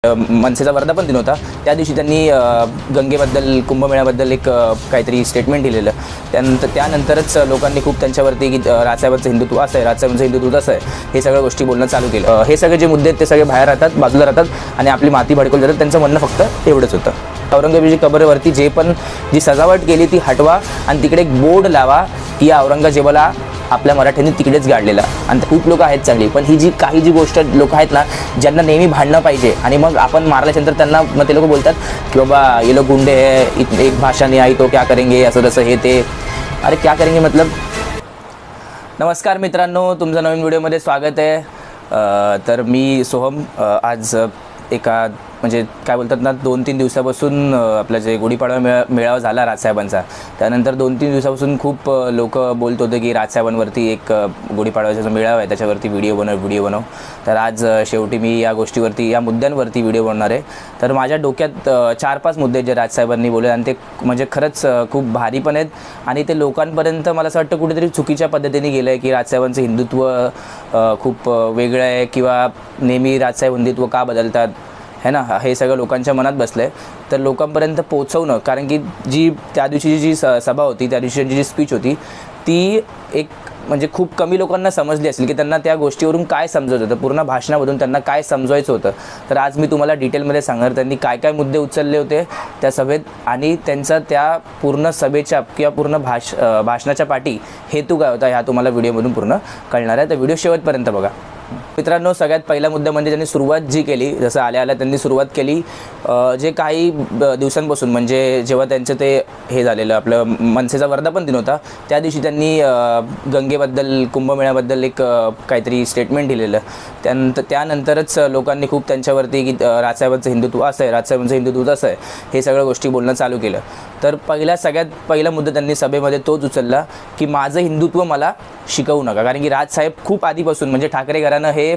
मनसेचा वर्धापन दिन होता. त्या दिवशी त्यांनी गंगेबद्दल कुंभमेळ्याबद्दल एक काहीतरी स्टेटमेंट दिलेलं. त्यानंतरच लोकांनी खूप त्यांच्यावरती की राजसाहेबांचं हिंदुत्व असं आहे, राजसाहेबांचं हिंदुत्व असं आहे, हे सगळ्या गोष्टी बोलणं चालू केलं. हे सगळे जे मुद्दे आहेत ते सगळे बाहेर राहतात, बाजूला राहतात आणि आपली माती भडकवली जातात. त्यांचं म्हणणं फक्त एवढंच होतं, औरंगजेबाची कबरवरती जी सजावट केली ती हटवा आणि तिकडे एक बोर्ड लावा की या औरंगजेबाला आपल्या मराठ्यांनी तिकडेच गाडलेला. आणि खूप लोक आहेत चांगली, पण ही काही गोष्ट लोक आहेत ना ज्यांना नेहमी भांडणं पाहिजे आणि मग आपण मारल्यानंतर त्यांना मग ते लोक बोलतात की बाबा ये लोग गुंडे है, एक भाषा नहीं आई तो क्या करेंगे, असं तसं हे ते. अरे क्या करेंगे मतलब. नमस्कार मित्रांनो, तुमचं नवीन व्हिडिओमध्ये स्वागत आहे. तर मी सोहम आज एका म्हणजे काय बोलतात ना 2-3 दिवसापासून आपला जे गुढीपाडवा मेळावा झाला राजसाहेबांचा, त्यानंतर 2-3 दिवसापासून खूप लोक बोलत होते की राजसाहेबांवरती एक गुढीपाडव्याचा जो मेळावा आहे त्याच्यावरती व्हिडिओ बनव. तर आज शेवटी मी या गोष्टीवरती, या मुद्द्यांवरती व्हिडिओ बनवणार आहे. तर माझ्या डोक्यात 4-5 मुद्दे जे राजसाहेबांनी बोलले आणि ते म्हणजे खरंच खूप भारी पण आहेत आणि ते लोकांपर्यंत मला असं वाटतं कुठेतरी चुकीच्या पद्धतीने गेलं आहे की राजसाहेबांचं हिंदुत्व खूप वेगळं आहे किंवा नेहमी राजसाहेब हिंदुत्व का बदलतात है ना, हे सगळं लोकांच्या मनात बसलं आहे. तर लोकांपर्यंत पोहोचवणं, कारण की त्या दिवशीची जी सभा होती, त्या दिवशीची जी स्पीच होती ती एक म्हणजे खूप कमी लोकांना समजली असेल की त्यांना त्या गोष्टीवरून काय समजत होतं, पूर्ण भाषणामधून त्यांना काय समजवायचं होतं. तर आज मी तुम्हाला डिटेलमध्ये सांगणार त्यांनी काय काय मुद्दे उचलले होते त्या सभेत आणि त्यांचा त्या पूर्ण सभेच्या किंवा पूर्ण भाषणाच्या पाठी हेतू काय होता, ह्या तुम्हाला व्हिडिओमधून पूर्ण कळणार आहे. तर व्हिडिओ शेवटपर्यंत बघा. मित्रांनो, सगळ्यात पहिला मुद्दा म्हणजे त्यांनी सुरुवात जी केली, जसं आल्या त्यांनी सुरुवात केली जे काही दिवसांपासून म्हणजे जेव्हा त्यांचं ते हे झालेलं आपलं मनसेचा वर्धापन दिन होता, त्या दिवशी त्यांनी गंगेबद्दल कुंभमेळ्याबद्दल एक काहीतरी स्टेटमेंट दिलेलं. त्यानंतरच लोकांनी खूप त्यांच्यावरती की राजसाहेबांचं हिंदुत्व असं आहे, राजसाहेबांचं हिंदुत्व असं आहे, हे सगळ्या गोष्टी बोलणं चालू केलं. तर सगळ्यात पहिला मुद्दा त्यांनी सभेमध्ये तोच उचलला की माझं हिंदुत्व मला शिकवू नका. कारण की राजसाहेब खूप आधीपासून म्हणजे ठाकरे घराणं हे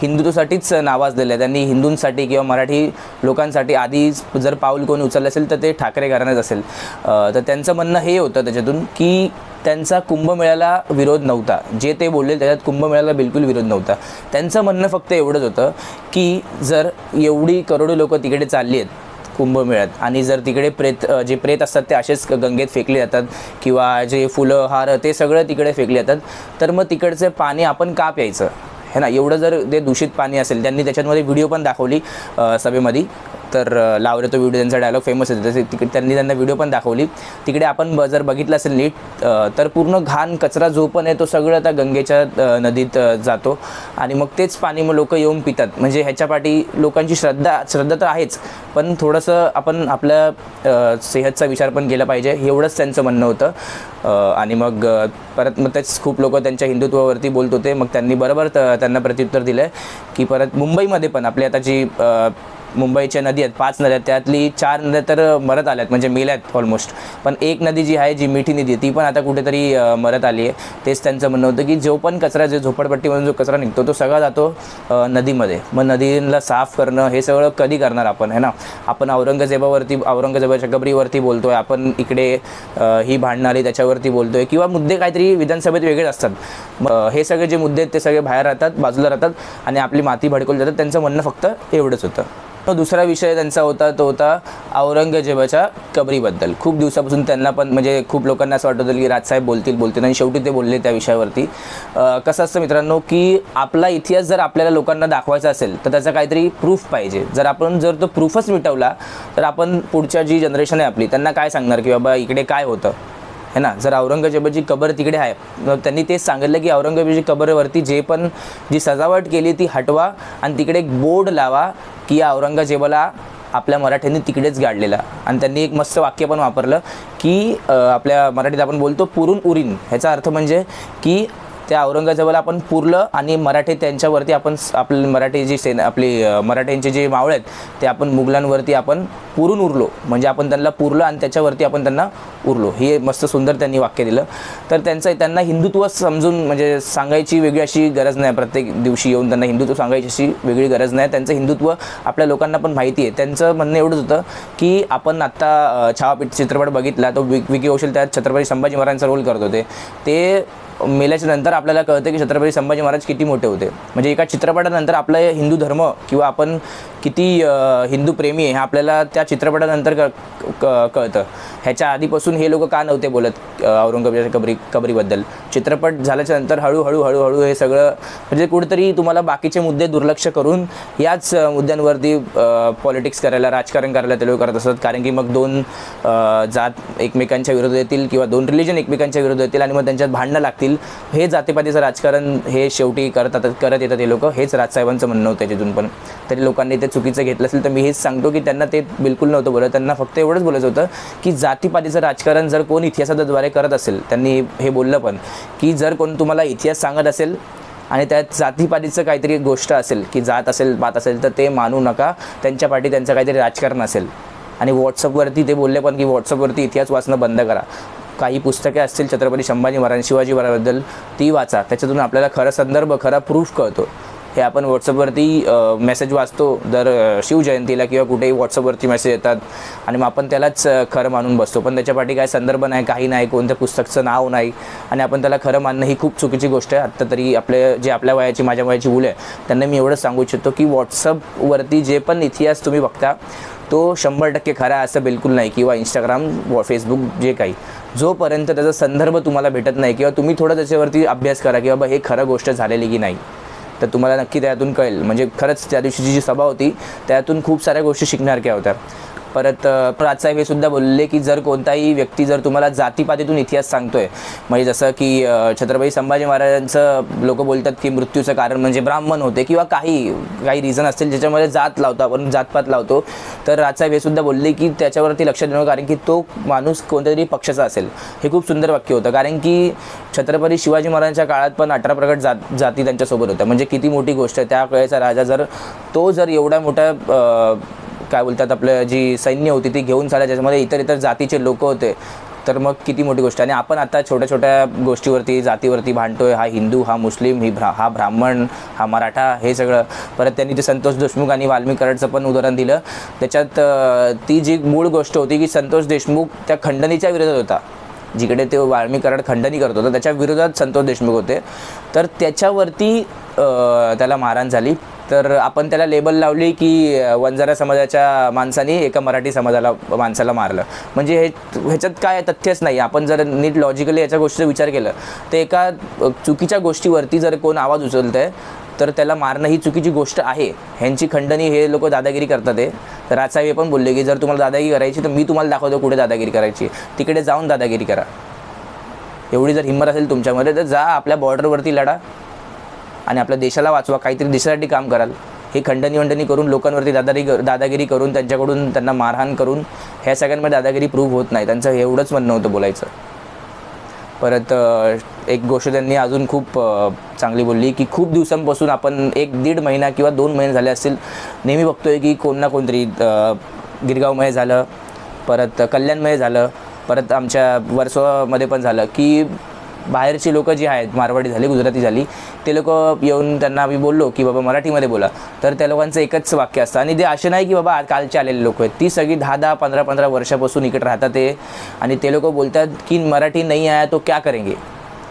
हिंदुत्वासाठीच नावाजलेलं आहे. त्यांनी हिंदूंसाठी किंवा मराठी लोकांसाठी आधी जर पाऊल कोणी उचललं असेल तर ते ठाकरे घराणंच असेल. तर त्यांचं म्हणणं हे होतं त्याच्यातून की त्यांचा कुंभमेळ्याला विरोध नव्हता. जे ते बोलले त्याच्यात कुंभमेळ्याला बिलकुल विरोध नव्हता. त्यांचं म्हणणं फक्त एवढंच होतं की जर एवढी करोडो लोक तिकडे चालली आहेत कुंभमेळ्यात आणि जर तिकडे जे प्रेत असतात ते असेच गंगेत फेकले जातात किंवा जे फुलं हार ते सगळं तिकडे फेकले जातात, तर मग तिकडचं पाणी आपण का प्यायचं है ना. एवढं जर ते दूषित पाणी असेल, त्यांनी त्याच्यामध्ये व्हिडिओ पण दाखवली सभेमध्ये. तर लावरे तो व्हिडिओ, त्यांचा डायलॉग फेमस आहे तसे त्यांना व्हिडिओ पण दाखवली. तिकडे आपण जर बघितलं असेल नीट तर पूर्ण घाण कचरा जो पण आहे तो सगळं त्या गंगेच्या नदीत जातो आणि मग तेच पाणी मग लोक येऊन पितात. म्हणजे ह्याच्या पाठी लोकांची श्रद्धा तर आहेच, पण थोडंसं आपण आपल्या सेहतचा विचार पण केला पाहिजे, एवढंच त्यांचं म्हणणं होतं. आणि मग परत तेच खूप लोक त्यांच्या हिंदुत्वावरती बोलत होते. मग त्यांनी बरोबर त्यांना प्रत्युत्तर दिलं की परत मुंबईमध्ये पण आपली आता जी मुंबईच्या नदी आहेत 5 नद्या, त्यातली 4 नद्या तर मरत आल्यात म्हणजे मेल्यात ऑलमोस्ट. पण एक नदी जी आहे, जी मिठी नदी आहे, ती पण आता कुठेतरी मरत आली आहे. तेच त्यांचं म्हणणं होतं की जो पण कचरा, जो झोपडपट्टीमधून जो कचरा निघतो तो सगळा जातो नदीमध्ये. मग नदीला साफ करणं हे सगळं कधी करणार आपण है ना. आपण औरंगजेबाच्या कबरीवरती बोलतो आहे, आपण इकडे ही भांडणं आली त्याच्यावरती बोलतो आहे किंवा मुद्दे काहीतरी विधानसभेत वेगळेच असतात. हे सगळे जे मुद्दे आहेत ते सगळे बाहेर राहतात, बाजूला राहतात आणि आपली माती भडकवली जातात. त्यांचं म्हणणं फक्त एवढंच होतं. दुसरा विषय त्यांचा होता तो होता औरंगजेबाच्या कबरीबद्दल. खूप दिवसापासून त्यांना पण म्हणजे खूप लोकांना असं वाटत होतं की राजसाहेब बोलतील आणि शेवटी ते बोलले त्या विषयावरती. कसं असतं मित्रांनो की आपला इतिहास जर आपल्याला लोकांना दाखवायचा असेल तर त्याचा काहीतरी प्रूफ पाहिजे. जर तो प्रूफच मिटवला तर आपण पुढच्या जी जनरेशन आहे आपली त्यांना काय सांगणार की बाबा इकडे काय होतं है ना. जर औरंगजेबाची कबर तिकडे आहे, त्यांनी तेच सांगितलं की औरंगजेबाची कबरवरती जी सजावट केली ती हटवा आणि तिकडे एक बोर्ड लावा की या औरंगजेबाला आपल्या मराठ्यांनी तिकडेच गाडलेला. आणि त्यांनी एक मस्त वाक्य पण वापरलं की आपल्या मराठीत आपण बोलतो पुरून उरीन. ह्याचा अर्थ म्हणजे की त्या औरंगजेबाला आपण पुरलं आणि मराठे त्यांच्यावरती आपण आपली मराठी जी सेना आपली मराठ्यांचे जे मावळे आहेत ते आपण मुघलांवरती आपण पुरून उरलो. म्हणजे आपण त्यांना पुरलं आणि त्याच्यावरती आपण त्यांना उरलो. हे मस्त सुंदर त्यांनी वाक्य दिलं. तर त्यांना हिंदुत्व समजून म्हणजे सांगायची वेगळी अशी गरज नाही. प्रत्येक दिवशी येऊन त्यांना हिंदुत्व सांगायची अशी वेगळी गरज नाही. त्यांचं हिंदुत्व आपल्या लोकांना पण माहिती आहे. त्यांचं म्हणणं एवढंच होतं की आपण आत्ता छावा चित्रपट बघितला, तो विकी कौशल त्यात छत्रपती संभाजी महाराजांचा रोल करत होते. ते मेल्याच्या नंतर आपल्याला कळतं की छत्रपती संभाजी महाराज किती मोठे होते. म्हणजे एका चित्रपटानंतर आपला हिंदू धर्म किंवा आपण किती हिंदू प्रेमी आहे हे आपल्याला त्या चित्रपटानंतर कळतं. ह्याच्या आधीपासून हे लोक का नव्हते बोलत औरंगजेबाच्या कबरीबद्दल. चित्रपट झाल्याच्या नंतर हळूहळू हे सगळं म्हणजे कुठेतरी तुम्हाला बाकीचे मुद्दे दुर्लक्ष करून याच मुद्द्यांवरती पॉलिटिक्स करायला, राजकारण करायला ते लोक करत असतात. कारण की मग दोन जात एकमेकांच्या विरोधात येतील किंवा दोन रिलिजन एकमेकांच्या विरोधात येतील आणि मग त्यांच्यात भांडणं लागतील. हे जातीपातीचं राजकारण हे शेवटी करत येतात हे लोक. हेच राजसाहेबांचं म्हणणं होतं तिथून. पण तरी लोकांनी ते चुकीचं घेतलं असेल तर मी हेच सांगतो की त्यांना ते बिलकुल नव्हतं बोलत. त्यांना फक्त एवढंच बोलायचं होतं की जातीपातीचं राजकारण जर कोण इतिहासाद्वारे करत असेल, त्यांनी हे बोललं पण की जर कोण तुम्हाला इतिहास सांगत असेल आणि त्यात जातीपातीचं काहीतरी गोष्ट असेल की जात असेल पात असेल तर ते मानू नका. त्यांच्या पाठी त्यांचं काहीतरी राजकारण असेल. आणि व्हॉट्सअपवरती ते बोलले पण की व्हॉट्सअपवरती इतिहास वाचणं बंद करा. काही पुस्तके असतील छत्रपती संभाजी महाराज शिवाजी महाराजांबद्दल ती वाचा. त्याच्यातून आपल्याला खरा संदर्भ, खरा प्रूफ कळतो. हे आपण व्हॉट्सअपवरती मेसेज वाचतो दर शिवजयंतीला किंवा कुठेही व्हॉट्सअपवरती मेसेज येतात आणि मग आपण त्यालाच खरं मानून बसतो. पण त्याच्यापाठी काय संदर्भ नाही, काही नाही, कोणत्या पुस्तकाचं नाव नाही आणि आपण त्याला खरं मानणं ही खूप चुकीची गोष्ट आहे. आत्ता तरी आपल्या वयाची, माझ्या वयाची मुलं आहे त्यांना मी एवढंच सांगू इच्छितो की व्हॉट्सअपवरती जे पण इतिहास तुम्ही बघता तो 100% खरा असं बिलकुल नाही. किंवा इंस्टाग्राम, फेसबुक जे काही, जोपर्यंत त्याचा संदर्भ तुम्हाला भेटत नाही किंवा तुम्ही थोडं त्याच्यावरती अभ्यास करा की बाबा हे खरं गोष्ट झालेली की नाही, तर तुम्हाला नक्की त्यातून कळेल. म्हणजे खरंच त्या दिवशीची जी सभा होती त्यातून खूप साऱ्या गोष्टी शिकण्यासारख्या होत्या. परत राजसाहेब हे सुद्धा बोलले की जर कोणताही व्यक्ती जर तुम्हाला जातीपातीतून इतिहास सांगतोय, म्हणजे जसं की छत्रपती संभाजी महाराजांचं लोक बोलतात की मृत्यूचं कारण म्हणजे ब्राह्मण होते किंवा काही रिझन असतील ज्याच्यामध्ये जात लावतो, आपण जातपात लावतो, तर राजसाहेब हे सुद्धा बोलले की त्याच्यावरती लक्ष देणं, कारण की तो माणूस कोणत्या तरी पक्षाचा असेल. हे खूप सुंदर वाक्य होतं. कारण की छत्रपती शिवाजी महाराजांच्या काळात पण 18 प्रगट जाती त्यांच्यासोबत होत्या. म्हणजे किती मोठी गोष्ट आहे. त्या वेळेचा राजा जर एवढ्या मोठ्या काय बोलतात आपलं जी सैन्य होती ती घेऊन चालला, ज्याच्यामध्ये इतर जातीचे लोक होते, तर मग किती मोठी गोष्ट. आणि आपण आता छोट्या छोट्या गोष्टीवरती, जातीवरती भांडतोय. हा हिंदू, हा मुस्लिम, हा ब्राह्मण, हा मराठा, हे सगळं. परत त्यांनी ते संतोष देशमुख आणि वाल्मिक कराडचं पण उदाहरण दिलं. त्याच्यात ती जी मूळ गोष्ट होती की संतोष देशमुख त्या खंडणीच्या विरोधात होता. जिकडे ते वाल्मिक कराड खंडणी करत होता त्याच्या विरोधात संतोष देशमुख होते. तर त्याच्यावरती त्याला मारहाण झाली. तर आपण त्याला लेबल लावली की वंजारा समाजाच्या माणसाने एका मराठी माणसाला मारलं. म्हणजे ह्याच्यात काय तथ्यच नाही. आपण जर नीट लॉजिकली याच्या गोष्टीचा विचार केला तर एका चुकीच्या गोष्टीवरती जर कोण आवाज उचलत आहे तर त्याला मारणं ही चुकीची गोष्ट आहे. ह्यांची खंडणी हे लोक दादागिरी करतात आहे. तर राजसाहेब हे पण बोलले की जर तुम्हाला दादागिरी करायची तर मी तुम्हाला दाखवतो कुठे दादागिरी करायची, तिकडे जाऊन दादागिरी करा. एवढी जर हिंमत असेल तुमच्यामध्ये तर जा, आपल्या बॉर्डरवरती लढा आणि आपल्या देशाला वाचवा, काहीतरी देशासाठी काम कराल. हे खंडणी करून लोकांवरती दादागिरी करून त्यांच्याकडून त्यांना मारहाण करून ह्या सगळ्यांमध्ये दादागिरी प्रूव्ह होत नाही. त्यांचं एवढंच म्हणणं होतं बोलायचं. परत एक गोष्ट त्यांनी अजून खूप चांगली बोलली की खूप दिवसांपासून आपण 1-1.5 महिना किंवा 2 महिने झाले असतील नेहमी बघतोय की कोण ना कोणतरी गिरगावमध्ये झालं, परत कल्याणमध्ये झालं, परत आमच्या वर्सोवामध्ये पण झालं की बाहेरची लोकं जी आहेत, मारवाडी झाली, गुजराती झाली, ते लोक येऊन त्यांना आम्ही बोललो की बाबा मराठीमध्ये बोला, तर त्या लोकांचं एकच वाक्य असतं. आणि ते असे नाही की बाबा कालचे आलेले लोक आहेत, ती सगळी 10-10, 15-15 वर्षापासून इकडे राहतात ते. आणि ते लोक बोलतात की मराठी नहीं आया तो क्या करेंगे,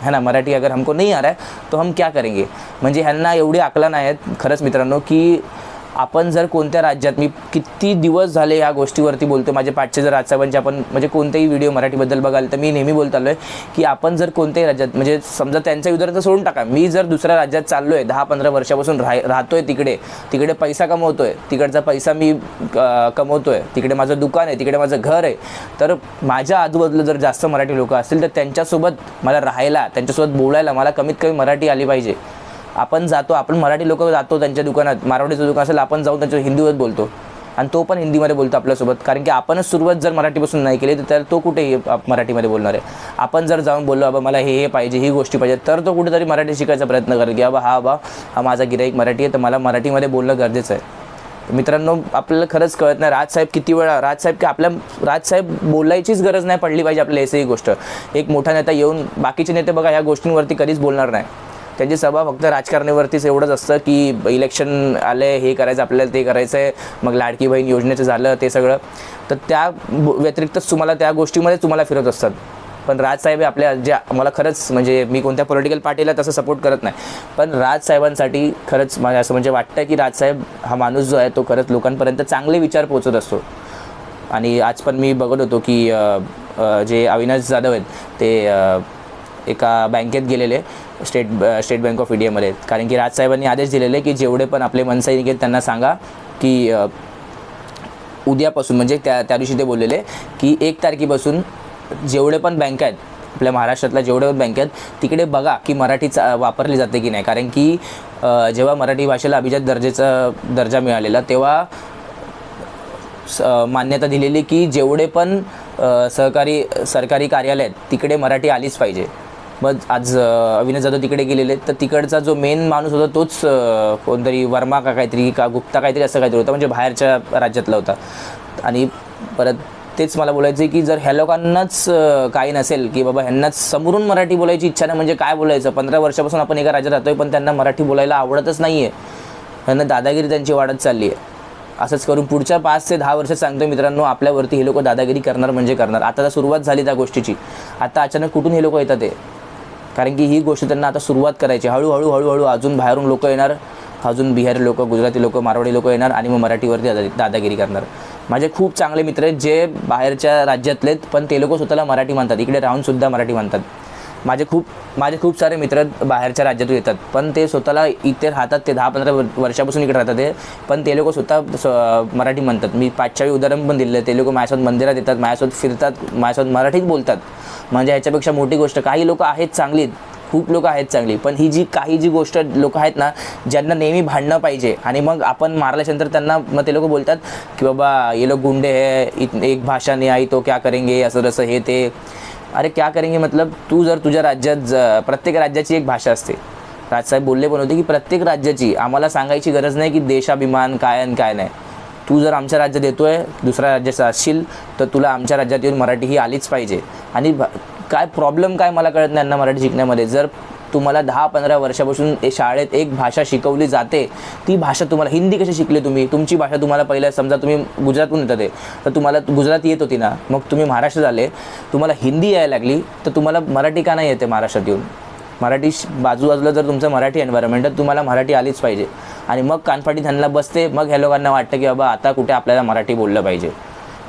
है ना, मराठी अगर हमको नहीं आ रहा है तो हम क्या करेंगे. म्हणजे ह्यांना एवढी अकला नाही आहेत खरंच मित्रांनो की आपण जर कोणत्या राज्यात, मी किती दिवस झाले ह्या गोष्टीवरती बोलतो, माझे पाठचे जर राजसाहेबांचे आपण म्हणजे कोणतेही व्हिडिओ मराठीबद्दल बघाल तर मी नेहमी बोलत आलो आहे की आपण जर कोणत्याही राज्यात, म्हणजे समजा त्यांच्या विरोधात सोडून टाका, मी जर दुसऱ्या राज्यात चाललो आहे, 10-15 वर्षापासून राहतोय तिकडे पैसा कमवतोय, तिकडचा पैसा मी कमवतोय, तिकडे माझं दुकान आहे, तिकडे माझं घर आहे, तर माझ्या आजूबाजूला जर जास्त मराठी लोक असतील तर त्यांच्यासोबत मला राहायला, त्यांच्यासोबत बोलायला मला कमीत कमी मराठी आली पाहिजे. आपण मराठी लोक जातो त्यांच्या दुकानात, मारवाडीचं दुकान असेल, आपण जाऊन त्यांच्या हिंदीमध्ये बोलतो आणि तो पण हिंदीमध्ये बोलतो आपल्यासोबत. कारण की आपणच सुरुवात जर मराठीपासून नाही केली तर त्याला तो कुठे मराठीमध्ये बोलणार आहे. आपण जर जाऊन बोललो बाबा मला हे पाहिजे, ही गोष्टी पाहिजे, तर तो कुठेतरी मराठी शिकायचा प्रयत्न करेल की बाबा हा माझा गिराईक मराठी आहे तर मला मराठीमध्ये बोलणं गरजेचं आहे. मित्रांनो, आपल्याला खरंच कळत नाही राजसाहेब किती वेळा राजसाहेब बोलायचीच गरज नाही पडली पाहिजे आपल्याला. ही गोष्ट एक मोठा नेता येऊन, बाकीचे नेते बघा ह्या गोष्टींवरती कधीच बोलणार नाही. त्यांची सभा फक्त राजकारणावरतीच एवढंच असतं की इलेक्शन आले, हे करायचं आपल्याला, ते करायचं आहे, मग लाडकी बहीण योजनेचं झालं ते सगळं, तर त्या व्यतिरिक्तच तुम्हाला त्या गोष्टीमध्ये तुम्हाला फिरत असतात. पण राजसाहेब हे आपल्या जे मला खरंच म्हणजे मी कोणत्या पॉलिटिकल पार्टीला तसं सपोर्ट करत नाही, पण राजसाहेबांसाठी खरंच मला असं म्हणजे वाटतं की राजसाहेब हा माणूस जो आहे तो खरंच लोकांपर्यंत चांगले विचार पोहोचत असतो. आणि आज पण मी बघत होतो की जे अविनाश जाधव आहेत ते एका बँकेत गेलेले स्टेट बँक ऑफ इंडियामध्ये, कारण की राजसाहेबांनी आदेश दिलेले की जेवढे पण आपले मनसैनिक आहेत त्यांना सांगा की उद्यापासून म्हणजे त्या दिवशी ते बोललेले की 1 तारखेपासून जेवढे पण बँक आहेत आपल्या महाराष्ट्रातल्या जेवढे पण बँक आहेत तिकडे बघा की मराठी वापरली जाते की नाही. कारण की जेव्हा मराठी भाषेला अभिजात दर्जा मिळालेला तेव्हा मान्यता दिलेली की जेवढे पण सरकारी कार्यालय आहेत तिकडे मराठी आलीच पाहिजे. मग आज अविनाश जाधव तिकडे गेलेले तर तिकडचा जो मेन माणूस होता तोच कोणतरी वर्मा का काहीतरी का गुप्ता काहीतरी असं काहीतरी होता, म्हणजे बाहेरच्या राज्यातला होता. आणि परत तेच मला बोलायचं आहे की जर ह्या लोकांनाच काही नसेल की बाबा ह्यांनाच समोरून मराठी बोलायची इच्छा नाही, म्हणजे काय बोलायचं. 15 वर्षापासून आपण एका राज्यात राहतोय पण त्यांना मराठी बोलायला आवडतच नाही आहे, त्यांना दादागिरी त्यांची वाढत चालली आहे. असंच करून पुढच्या 5 ते 10 वर्ष सांगतो मित्रांनो आपल्यावरती हे लोक दादागिरी करणार म्हणजे करणार. आता तर सुरुवात झाली त्या गोष्टीची, आता अचानक कुठून हे लोक येतात ते, कारण की ही गोष्ट त्यांना आता सुरुवात करायची. हळूहळू अजून बाहेरून लोक येणार, अजून बिहारी लोक, गुजराती लोक, मारवाडी लोक येणार आणि मग मराठीवरती दादागिरी करणार. माझे खूप चांगले मित्र आहेत जे बाहेरच्या राज्यातलेत पण ते लोक स्वतःला मराठी मानतात, इकडे राहूनसुद्धा मराठी मानतात. माझे खूप सारे मित्र बाहेरच्या राज्यातून येतात पण ते स्वतःला इथे राहतात, ते 10-15 वर्षापासून इकडे राहतात ते, पण ते लोक स्वतः मराठी म्हणतात. मी 5-6 उदाहरण पण दिले. ते लोक माझ्यासोबत मंदिरात येतात, माझ्यासोबत फिरतात, माझ्यासोबत मराठीच बोलतात. म्हणजे ह्याच्यापेक्षा मोठी गोष्ट काही लोक आहेत चांगली, खूप लोक आहेत चांगली, पण ही काही जी गोष्ट लोक आहेत ना ज्यांना नेहमी भांडणं पाहिजे आणि मग आपण मारल्यानंतर त्यांना मग ते लोक बोलतात की बाबा ये लोग गुंडे है, एक भाषा नहीं आई तो क्या करेंगे, असं तसं हे ते. अरे क्या करेंगे मतलब, तू जर तुझ्या राज्यात प्रत्येक राज्याची एक भाषा असते. राजसाहेब बोलले पण होते की प्रत्येक राज्याची, आम्हाला सांगायची गरज नाही की देशाभिमान काय आणि काय नाही. तू जर आमच्या राज्यात येतोय, दुसऱ्या राज्याचा असशील तर तुला आमच्या राज्यात येऊन मराठी ही आलीच पाहिजे. आणि काय प्रॉब्लेम काय मला कळत नाही यांना मराठी शिकण्यामध्ये. जर तुम्हाला 10-15 वर्षापासून शाळेत एक भाषा शिकवली जाते, ती भाषा तुम्हाला, हिंदी कशी शिकले तुम्ही, तुमची भाषा तुम्हाला पहिल्या समजा तुम्ही गुजरातहून येतात तर तुम्हाला गुजराती येत होती ना, मग तुम्ही महाराष्ट्रात आले, तुम्हाला हिंदी यायला लागली तर तुम्हाला मराठी का नाही येते महाराष्ट्रात येऊन. मराठी बाजूबाजूला जर तुमचं मराठी एन्व्हायरमेंट तर तुम्हाला मराठी आलीच पाहिजे. आणि मग कानफाटी त्यांना बसते, मग ह्या लोकांना वाटतं की बाबा आता कुठे आपल्याला मराठी बोललं पाहिजे.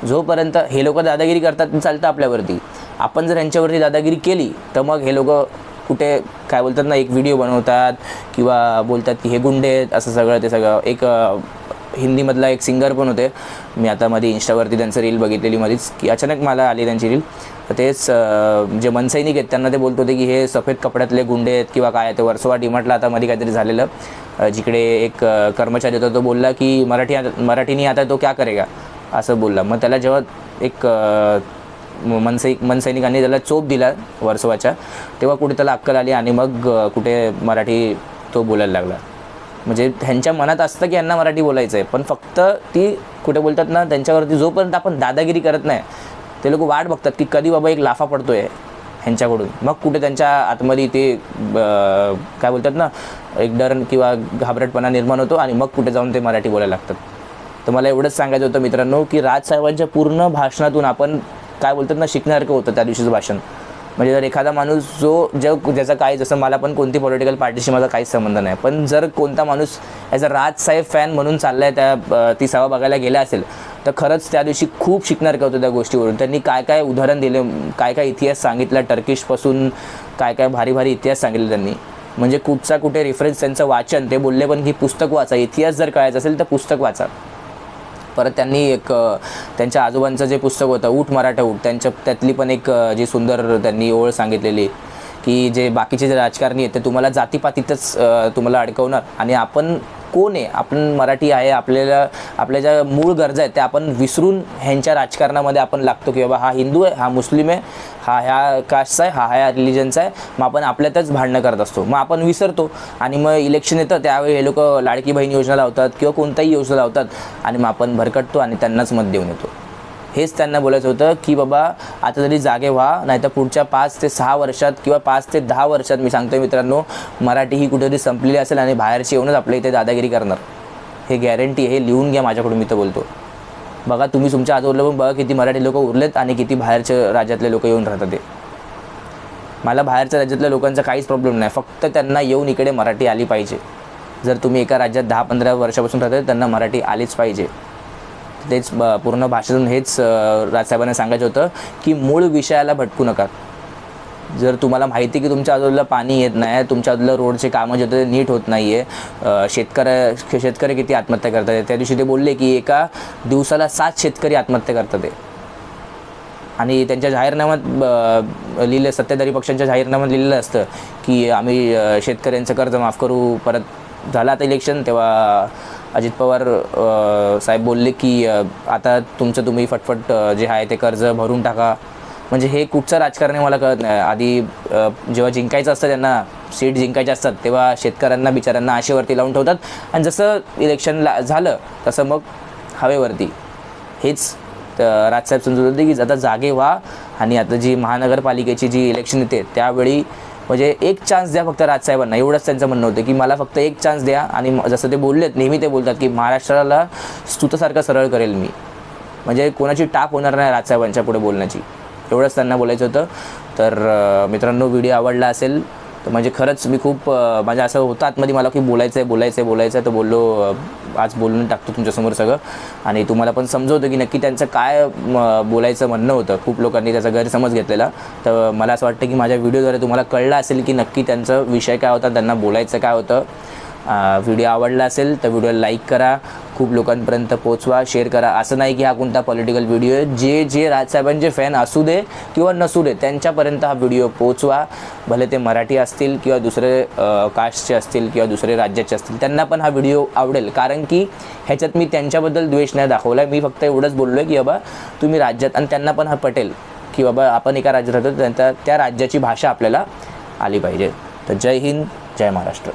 जोपर्यंत हे लोक दादागिरी करतात चालतं आपल्यावरती, आपण जर ह्यांच्यावरती दादागिरी केली तर मग हे लोक कुठे काय बोलतात ना, एक व्हिडिओ बनवतात किंवा बोलतात की हे गुंडे आहेत, असं सगळं ते सगळं. एक हिंदीमधला एक सिंगर पण होते, मी आता मध्ये इंस्टावरती त्यांचं रील बघितलेली मध्येच की अचानक मला आली त्यांची रील. तर तेच जे मनसैनिक आहेत त्यांना ते बोलत होते की हे सफेद कपड्यातले गुंडे आहेत किंवा काय. ते वर्सोवा डीमार्टला आता मध्ये काहीतरी झालेलं, जिकडे एक कर्मचारी होता तो बोलला की मराठीने आता तो क्या करेगा असं बोलला. मग त्याला जेव्हा एक मनसैनिकांनी त्याला चोप दिला वर्सोवाच्या, तेव्हा कुठे त्याला अक्कल आली आणि मग कुठे मराठी तो बोलायला लागला. म्हणजे त्यांच्या मनात असतं की यांना मराठी बोलायचं आहे, पण फक्त ती कुठे बोलतात ना त्यांच्यावरती जोपर्यंत आपण दादागिरी करत नाही ते लोक वाट बघतात की कधी बाबा एक लाफा पडतो आहे ह्यांच्याकडून. मग कुठे त्यांच्या आतमध्ये ते काय बोलतात ना एक डर किंवा घाबरटपणा निर्माण होतो आणि मग कुठे जाऊन ते मराठी बोलायला लागतात. तर मला एवढंच सांगायचं होतं मित्रांनो की राजसाहेबांच्या पूर्ण भाषणातून आपण काय बोलतात ना शिकण्यासारखं होतं त्या दिवशीचं भाषण. म्हणजे जर एखादा माणूस ज्याचा काही, जसं मला पण कोणती पॉलिटिकल पार्टीशी माझा काहीच संबंध नाही, पण जर कोणता माणूस ॲज अ राजसाहेब फॅन म्हणून चालला आहे ती सभा बघायला गेला असेल तर खरंच त्या दिवशी खूप शिकण्यासारखं होतं त्या गोष्टीवरून. त्यांनी काय काय उदाहरण दिले, काय काय इतिहास सांगितला, टर्किशपासून काय काय भारी भारी इतिहास सांगितले त्यांनी. म्हणजे कुठचा कुठे रेफरन्स त्यांचं वाचन, ते बोलले पण की पुस्तक वाचा, इतिहास जर कळायचा असेल तर पुस्तक वाचा. परत त्यांनी एक त्यांच्या आजोबांचं जे पुस्तक होतं ऊठ मराठा ऊठ, त्यातली पण एक जी सुंदर त्यांनी ओळ सांगितलेली की जे बाकीचे जे राजकारणी आहेत ते तुम्हाला जातीपातीतच तुम्हाला अडकवणार आणि आपण कोण आहे, आपण मराठी आहे, आपल्या ज्या मूळ गरजा आहेत त्या आपण विसरून ह्यांच्या राजकारणामध्ये आपण लागतो की बाबा हा हिंदू आहे, हा मुस्लिम आहे, हा ह्या कास्टचा आहे, हा ह्या रिलिजनचा आहे. मग आपण आपल्यातच भांडणं करत असतो, मग आपण विसरतो आणि मग इलेक्शन येतं त्यावेळी हे लोक लाडकी बहीण योजना लावतात किंवा कोणताही योजना लावतात आणि मग आपण भरकटतो आणि त्यांनाच मत देऊन येतो. हेच त्यांना बोलायचं होतं की बाबा आता तरी जागे व्हा, नाहीतर पुढच्या 5 ते 6 वर्षात किंवा 5 ते 10 वर्षात मी सांगतोय मित्रांनो मराठी ही कुठेतरी संपलेली असेल आणि बाहेरची येऊनच आपल्या इथे दादागिरी करणार. हे गॅरंटी, हे लिहून घ्या माझ्याकडून, मी तर बोलतो. बघा तुम्ही तुमच्या आजूबाजूला पण बघा किती मराठी लोक उरलेत आणि किती बाहेरच्या राज्यातले लोक येऊन राहतात. ते मला बाहेरच्या राज्यातल्या लोकांचा काहीच प्रॉब्लेम नाही, फक्त त्यांना येऊन इकडे मराठी आली पाहिजे. जर तुम्ही एका राज्यात 10-15 वर्षापासून राहता त्यांना मराठी आलीच पाहिजे. तेच पूर्ण भाषेतून हेच राजसाहेबांना सांगायचं होतं की मूळ विषयाला भटकू नका. जर तुम्हाला माहिती की तुमच्या आजूबाजूला पाणी येत नाही, तुमच्या आजूबाजूला रोडचे कामं जे होते निट होत नाही आहे, शेतकरी किती आत्महत्या करतात. त्या दिवशी ते बोलले की एका दिवसाला 7 शेतकरी आत्महत्या करतात आहे. आणि त्यांच्या जाहीरनाम्यात लिहिलं, सत्ताधारी पक्षांच्या जाहीरनाम्यात लिहिलेलं असतं की आम्ही शेतकऱ्यांचं कर्ज माफ करू. परत झालं आता इलेक्शन, तेव्हा अजित पवार साहेब बोलले की आता तुमचं तुम्ही फटफट जे आहे ते कर्ज भरून टाका. म्हणजे हे कुठचं राजकारण आहे मला कळत नाही. आधी जेव्हा जिंकायचं असतं, त्यांना सीट जिंकायचे असतात, तेव्हा शेतकऱ्यांना बिचाऱ्यांना आशेवरती लावून ठेवतात आणि जसं इलेक्शन झालं तसं मग हवेवरती. हेच राजसाहेब समजत होते की आता जागे व्हा आणि आता जी महानगरपालिकेची जी इलेक्शन येते त्यावेळी म्हणजे एक चान्स द्या फक्त राजसाहेबांना, एवढंच त्यांचं म्हणणं होतं की मला फक्त एक चान्स द्या. आणि जसं ते बोललेत, नेहमी ते बोलतात की महाराष्ट्राला स्तुतासारखं सरळ करेल मी, म्हणजे कोणाची टाप होणार नाही राजसाहेबांच्या पुढे बोलण्याची, एवढंच त्यांना बोलायचं होतं. तर मित्रांनो, व्हिडिओ आवडला असेल तर म्हणजे खरंच मी खूप म्हणजे असं होतं आतमध्ये मला की बोलायचं तर बोललो, आज बोलून टाकतो तुमच्यासमोर सगळं. आणि तुम्हाला पण समजवतं की नक्की त्यांचं काय बोलायचं म्हणणं होतं. खूप लोकांनी त्याचा गैरसमज घेतलेला. तर मला असं वाटतं की माझ्या व्हिडिओद्वारे तुम्हाला कळलं असेल की नक्की त्यांचा विषय काय होता, त्यांना बोलायचं काय होतं. व्हिडिओ आवडला असेल तर व्हिडिओला लाईक करा, खूप लोकांपर्यंत पोचवा, शेअर करा. असं नाही की हा कोणता पॉलिटिकल व्हिडिओ आहे, जे राजसाहेबांचे फॅन असू दे किंवा नसू दे त्यांच्यापर्यंत हा व्हिडिओ पोचवा. भले ते मराठी असतील किंवा दुसरे कास्टचे असतील किंवा दुसरे राज्याचे असतील, त्यांना पण हा व्हिडिओ आवडेल. कारण की ह्याच्यात मी त्यांच्याबद्दल द्वेष नाही दाखवला, मी फक्त एवढंच बोललो आहे की बाबा तुम्ही राज्यात, आणि त्यांना पण हा पटेल की बाबा आपण एका राज्यात राहतो, त्या राज्याची भाषा आपल्याला आली पाहिजे. तर जय हिंद, जय महाराष्ट्र.